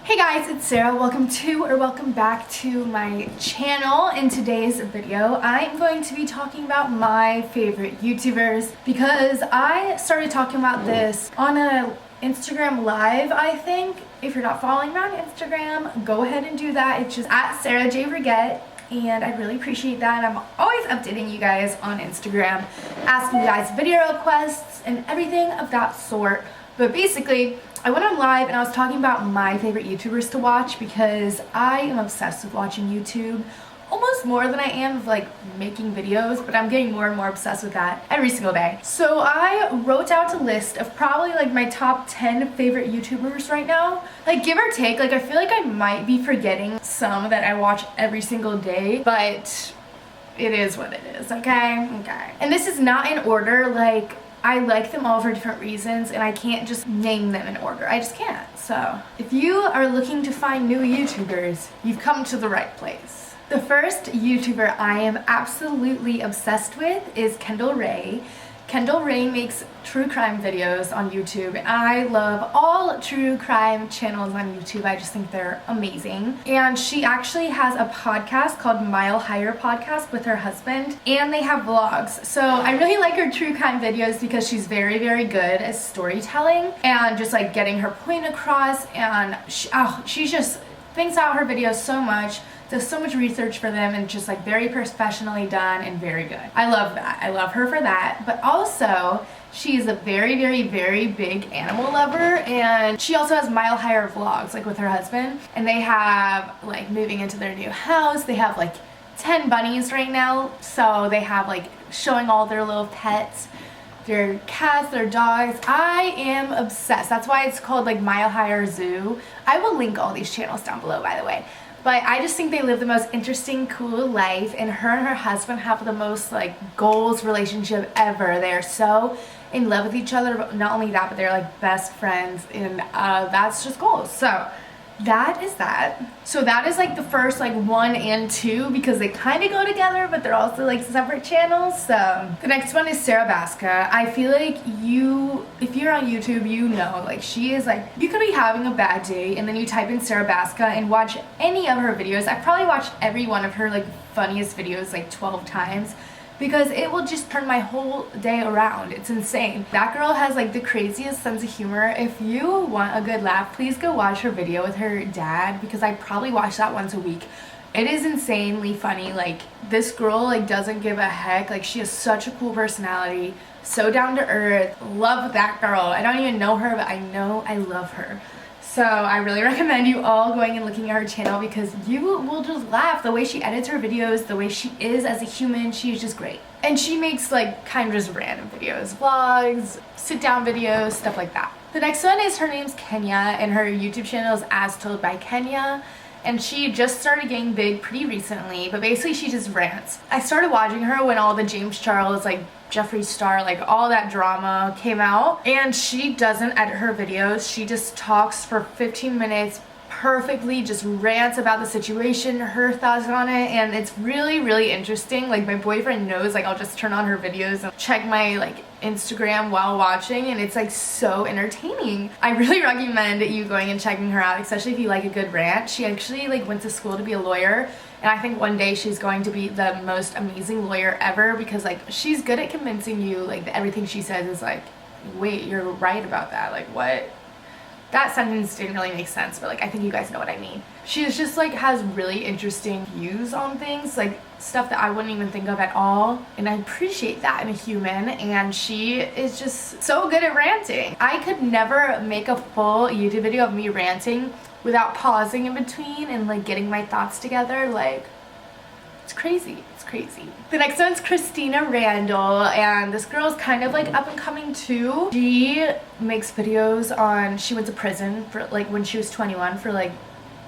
Hey guys, it's Sarah. Welcome back to my channel. In today's video, I'm going to be talking about my favorite YouTubers because I started talking about this on a Instagram live, I think. If you're not following me on Instagram, go ahead and do that. It's just at sarahburgett. And I really appreciate that. I'm always updating you guys on Instagram, asking you guys video requests and everything of that sort. But basically, I went on live and I was talking about my favorite YouTubers to watch because I am obsessed with watching YouTube almost more than I am of like making videos, but I'm getting more and more obsessed with that every single day. So I wrote out a list of probably like my top 10 favorite YouTubers right now. Like give or take, like I feel like I might be forgetting some that I watch every single day, but it is what it is, okay? Okay. And this is not in order, like I like them all for different reasons and I can't just name them in order. I just can't. So if you are looking to find new YouTubers, you've come to the right place. The first YouTuber I am absolutely obsessed with is Kendall Rae. Kendall Rae makes true crime videos on YouTube. I love all true crime channels on YouTube. I just think they're amazing. And she actually has a podcast called Mile Higher Podcast with her husband, and they have vlogs. So I really like her true crime videos because she's very, very good at storytelling and just like getting her point across, and she just thinks out her videos so much, does so much research for them, and just like very professionally done and very good. I love that. I love her for that. But also, she's a very, very, very big animal lover, and she also has Mile Higher vlogs like with her husband, and they have like moving into their new house. They have like 10 bunnies right now, so they have like showing all their little pets, their cats, their dogs. I am obsessed. That's why it's called like Mile Higher Zoo. I will link all these channels down below, by the way. But I just think they live the most interesting, cool life, and her husband have the most like goals relationship ever. They're so in love with each other, but not only that, but they're like best friends, and that's just goals. So that is that. So that is like the first like 1 and 2 because they kind of go together, but they're also like separate channels. So the next one is Sarah. I feel like if you're on YouTube, you know, like she is like, you could be having a bad day and then you type in Sarah and watch any of her videos. I've probably watched every one of her like funniest videos like 12 times. Because it will just turn my whole day around. It's insane. That girl has like the craziest sense of humor. If you want a good laugh, please go watch her video with her dad, because I probably watch that once a week. It is insanely funny. Like this girl like doesn't give a heck. Like she has such a cool personality, so down to earth. Love that girl. I don't even know her, but I know I love her. So I really recommend you all going and looking at her channel because you will just laugh. The way she edits her videos, the way she is as a human, she's just great. And she makes like kind of just random videos, vlogs, sit down videos, stuff like that. The next one is, her name's Kenya, and her YouTube channel is As Told by Kenya. And she just started getting big pretty recently, but basically she just rants. I started watching her when all the James Charles, like Jeffree Star, like all that drama came out, and she doesn't edit her videos. She just talks for 15 minutes perfectly, just rants about the situation, her thoughts on it, and it's really, really interesting. Like my boyfriend knows, like I'll just turn on her videos and check my like Instagram while watching, and it's like so entertaining. I really recommend you going and checking her out, especially if you like a good rant. She actually like went to school to be a lawyer, and I think one day she's going to be the most amazing lawyer ever because like she's good at convincing you, like everything she says is like, wait, you're right about that, like what? That sentence didn't really make sense, but like I think you guys know what I mean. She just like has really interesting views on things, like stuff that I wouldn't even think of at all, and I appreciate that in a human, and she is just so good at ranting. I could never make a full YouTube video of me ranting without pausing in between and like getting my thoughts together. Like it's crazy. It's crazy. The next one's Christina Randall, and this girl's kind of like up and coming too. She makes videos on, she went to prison for like when she was 21 for like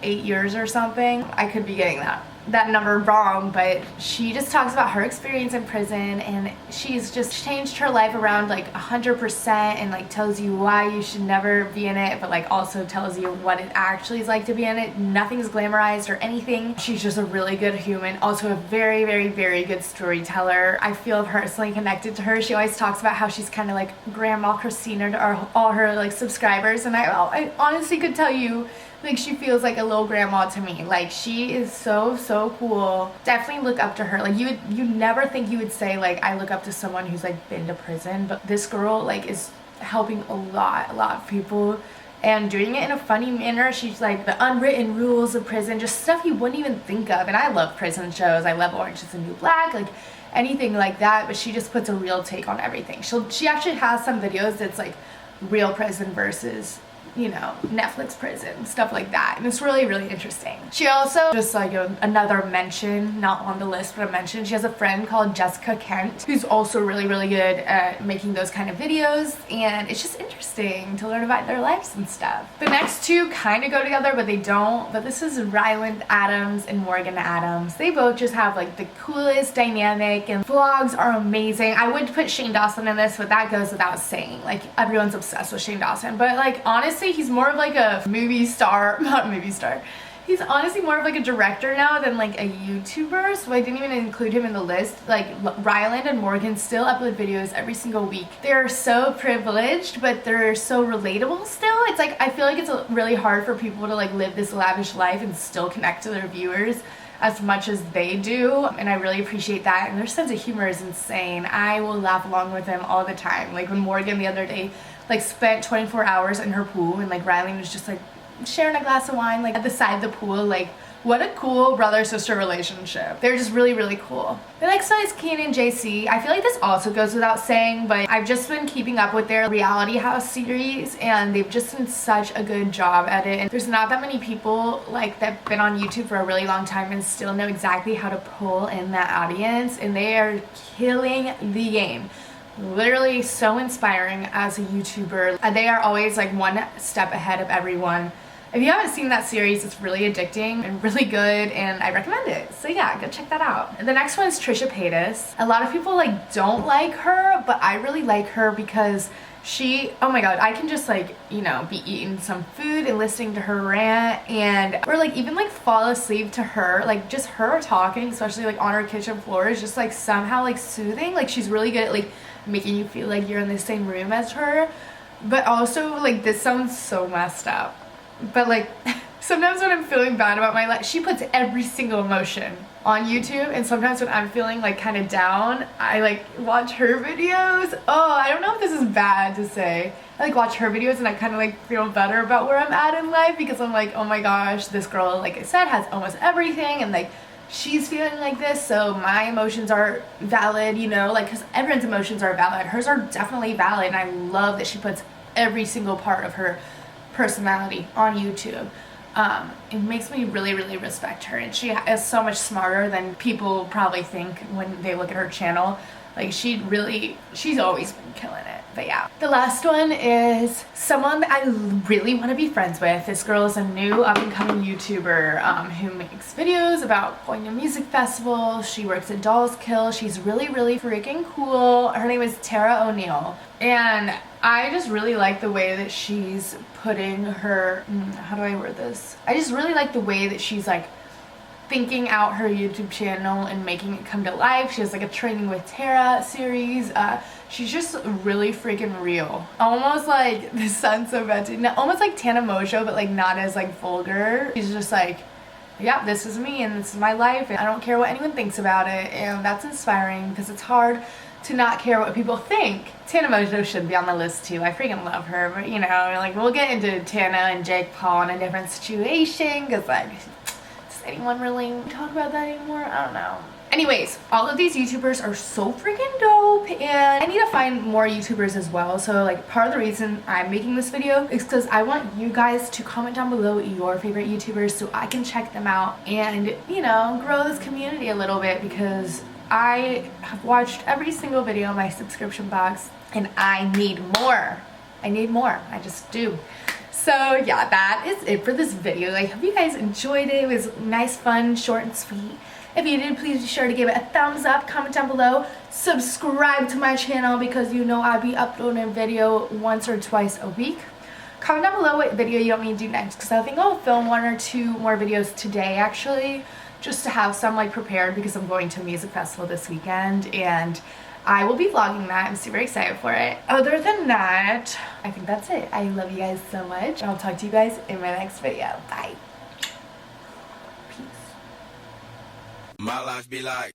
8 years or something. I could be getting that number wrong, but she just talks about her experience in prison, and she's just changed her life around like 100%, and like tells you why you should never be in it, but like also tells you what it actually is like to be in it. Nothing's glamorized or anything. She's just a really good human, also a very, very, very good storyteller. I feel personally connected to her. She always talks about how she's kind of like Grandma Christina to all her like subscribers, and I honestly could tell you Like, she feels like a little grandma to me. Like, she is so cool. Definitely look up to her. Like, you never think you would say, like, I look up to someone who's like been to prison, but this girl like is helping a lot of people and doing it in a funny manner. She's like the unwritten rules of prison, just stuff you wouldn't even think of. And I love prison shows. I love Orange Is the New Black, like anything like that, but she just puts a real take on everything. She actually has some videos that's like real prison versus, you know, Netflix prison, stuff like that, and it's really interesting. She also, just like another mention, not on the list but a mention, she has a friend called Jessica Kent who's also really good at making those kind of videos, and it's just interesting to learn about their lives and stuff. The next two kind of go together but they don't, but this is Ryland Adams and Morgan Adams. They both just have like the coolest dynamic, and vlogs are amazing. I would put Shane Dawson in this, but that goes without saying. Like, everyone's obsessed with Shane Dawson, but like honestly he's more of like a movie star, not movie star. He's honestly more of like a director now than like a YouTuber, so I didn't even include him in the list. Like, Ryland and Morgan still upload videos every single week. They're so privileged, but they're so relatable still. It's like, I feel like it's really hard for people to like live this lavish life and still connect to their viewers as much as they do, and I really appreciate that. And their sense of humor is insane. I will laugh along with them all the time. Like when Morgan the other day like spent 24 hours in her pool, and like Riley was just like sharing a glass of wine like at the side of the pool. Like, what a cool brother-sister relationship. They're just really cool. The next one is Kane and JC. I feel like this also goes without saying, but I've just been keeping up with their reality house series, and they've just done such a good job at it. And there's not that many people like that've been on YouTube for a really long time and still know exactly how to pull in that audience, and they are killing the game. Literally so inspiring as a YouTuber. They are always like one step ahead of everyone. If you haven't seen that series, it's really addicting and really good, and I recommend it. So yeah, go check that out. The next one is Trisha Paytas. A lot of people like don't like her, but I really like her because she, oh my god, I can just like, you know, be eating some food and listening to her rant, and or like even like fall asleep to her. Like, just her talking, especially like on her kitchen floor, is just like somehow like soothing. Like, she's really good at like making you feel like you're in the same room as her. But also, like, this sounds so messed up, but like sometimes when I'm feeling bad about my life, she puts every single emotion on YouTube, and sometimes when I'm feeling like kind of down, I like watch her videos. Oh, I don't know if this is bad to say. I like watch her videos and I kind of like feel better about where I'm at in life, because I'm like, oh my gosh, this girl, like I said, has almost everything, and like she's feeling like this, so my emotions are valid, you know, like, because everyone's emotions are valid. Hers are definitely valid, and I love that she puts every single part of her personality on YouTube. It makes me really respect her, and she is so much smarter than people probably think when they look at her channel. Like, she's always been killing it. But yeah. The last one is someone that I really want to be friends with. This girl is a new up-and-coming YouTuber who makes videos about going to music festivals. She works at Dolls Kill. She's really freaking cool. Her name is Tara O'Neill. And I just really like the way that she's putting her, how do I word this? I just really like the way that she's like thinking out her YouTube channel and making it come to life. She has like a Training with Tara series. She's just really freaking real. Almost like the sounds so bad too. Almost like Tana Mojo, but like not as like vulgar. She's just like, yeah, this is me and this is my life, and I don't care what anyone thinks about it, and that's inspiring because it's hard to not care what people think. Tana Mojo should be on the list too. I freaking love her, but you know, like, we'll get into Tana and Jake Paul in a different situation, because like, does anyone really talk about that anymore? I don't know. Anyways, all of these YouTubers are so freaking dope, and I need to find more YouTubers as well. So like, part of the reason I'm making this video is because I want you guys to comment down below your favorite YouTubers so I can check them out and, you know, grow this community a little bit, because I have watched every single video in my subscription box and I need more. I need more. I just do. So yeah, that is it for this video. I hope you guys enjoyed it. It was nice, fun, short and sweet. If you did, please be sure to give it a thumbs up, comment down below, subscribe to my channel, because you know I'll be uploading a video once or twice a week. Comment down below what video you want me to do next, because I think I'll film 1 or 2 more videos today actually, just to have some like prepared, because I'm going to a music festival this weekend, and I will be vlogging that. I'm super excited for it. Other than that, I think that's it. I love you guys so much. I'll talk to you guys in my next video. Bye. Peace. My life be like